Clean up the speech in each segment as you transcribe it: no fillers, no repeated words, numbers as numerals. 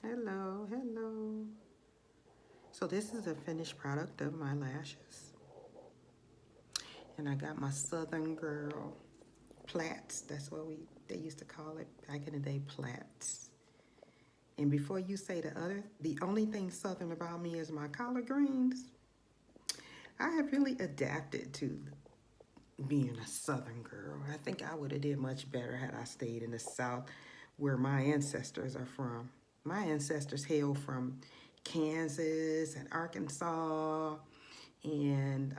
Hello, hello. So this is a finished product of my lashes. And I got my Southern Girl plaits. That's what they used to call it back in the day, plaits. And before you say the only thing Southern about me is my collard greens. I have really adapted to being a Southern girl. I think I would have did much better had I stayed in the South where my ancestors are from. My ancestors hail from Kansas and Arkansas and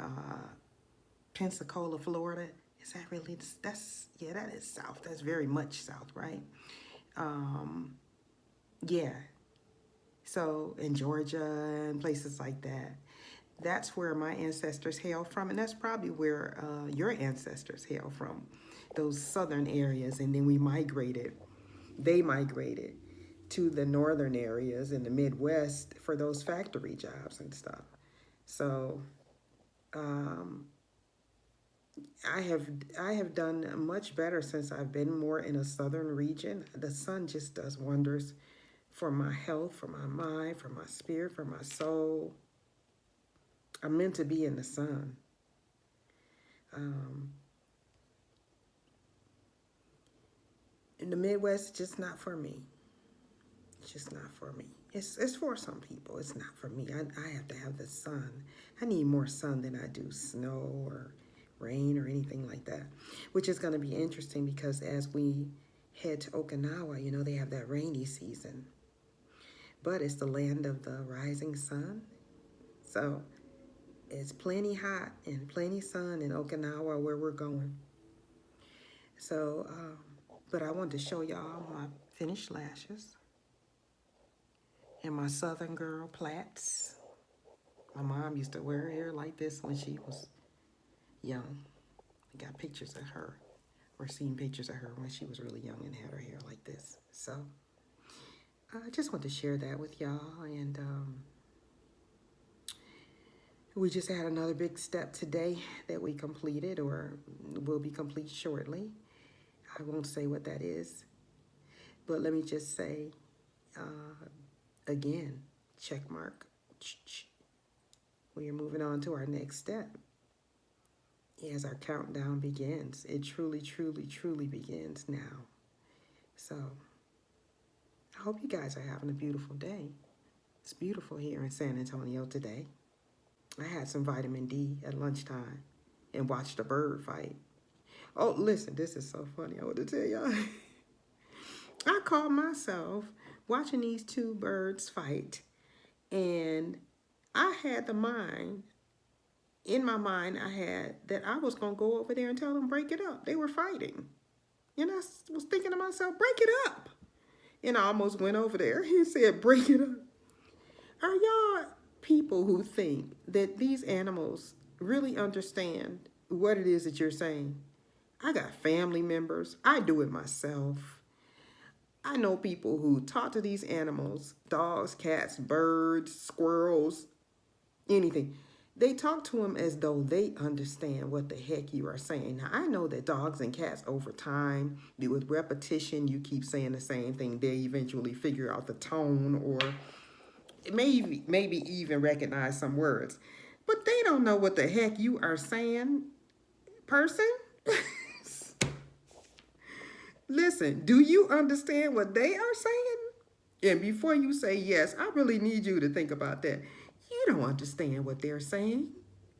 Pensacola, Florida. Is that really, yeah, that is South. That's very much South, right? Um, yeah. So in Georgia and places like that. That's where my ancestors hail from, and that's probably where your ancestors hail from, those southern areas. And then they migrated to the northern areas in the Midwest for those factory jobs and stuff. So um, I have done much better since I've been more in a southern region. The sun just does wonders for my health, for my mind, for my spirit, for my soul. I'm meant to be in the sun. Um, in the Midwest, just not for me. It's just not for me. It's for some people. It's not for me. I have to have the sun. I need more sun than I do snow or rain or anything like that. Which is going to be interesting because as we head to Okinawa, they have that rainy season. But it's the land of the rising sun. So it's plenty hot and plenty sun in Okinawa where we're going. So, but I wanted to show y'all my finished lashes and my Southern Girl plaits. My mom used to wear her hair like this when she was young. I got pictures of her, or seen pictures of her when she was really young and had her hair like this. So I just want to share that with y'all. And we just had another big step today that we completed or will be complete shortly. I won't say what that is, but let me just say again, check mark. We are moving on to our next step. As our countdown begins, it truly, truly, truly begins now. So I hope you guys are having a beautiful day. It's beautiful here in San Antonio today. I had some vitamin D at lunchtime and watched a bird fight. Oh, listen, this is so funny. I want to tell y'all. I caught myself watching these two birds fight, and I had in my mind, I had that I was going to go over there and tell them, break it up. They were fighting. And I was thinking to myself, break it up. And I almost went over there and said, break it up. Are y'all people who think that these animals really understand what it is that you're saying? I got family members. I do it myself. I know people who talk to these animals, dogs, cats, birds, squirrels, anything. They talk to them as though they understand what the heck you are saying. Now, I know that dogs and cats over time, with repetition, you keep saying the same thing, they eventually figure out the tone or maybe even recognize some words. But they don't know what the heck you are saying, person. Listen, do you understand what they are saying? And before you say yes, I really need you to think about that. You don't understand what they're saying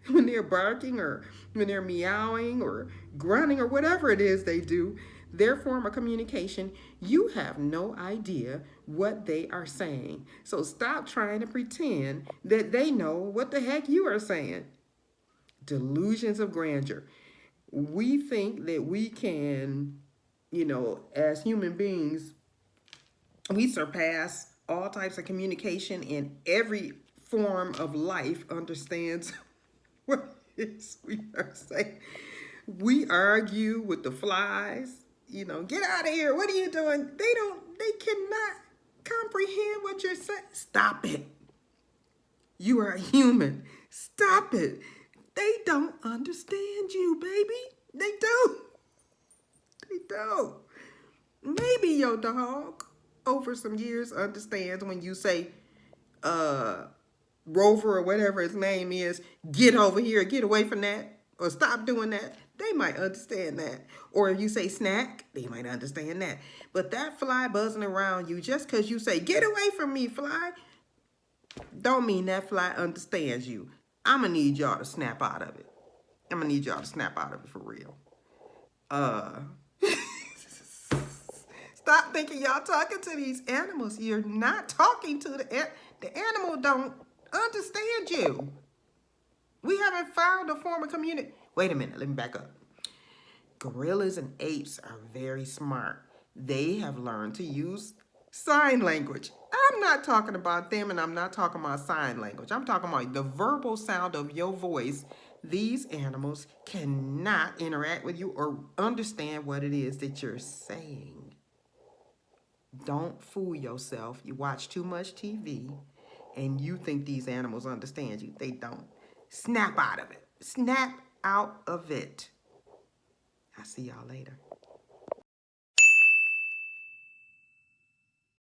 when they're barking or when they're meowing or grunting or whatever it is they do, their form of communication. You have no idea what they are saying. So stop trying to pretend that they know what the heck you are saying. Delusions of grandeur. We think that we can, as human beings, we surpass all types of communication, and every form of life understands what it is we are saying. We argue with the flies, get out of here. What are you doing? They cannot comprehend what you're saying. Stop it. You are a human. Stop it. They don't understand you, baby. They don't. They don't. Maybe your dog. over some years understands when you say, Rover or whatever his name is, get over here, get away from that, or stop doing that, they might understand that. Or if you say snack, they might understand that. But that fly buzzing around you, just because you say, get away from me, fly, don't mean that fly understands you. I'm going to need y'all to snap out of it. I'm going to need y'all to snap out of it for real. Uh, Stop thinking y'all talking to these animals. You're not talking to the animal don't understand you. We haven't found a form of community. Wait a minute, let me back up. Gorillas and apes are very smart. They have learned to use sign language. I'm not talking about them, and I'm not talking about sign language. I'm talking about the verbal sound of your voice. These animals cannot interact with you or understand what it is that you're saying. Don't fool yourself. You watch too much TV and you think these animals understand you. They don't. Snap out of it. Snap out of it. I'll see y'all later.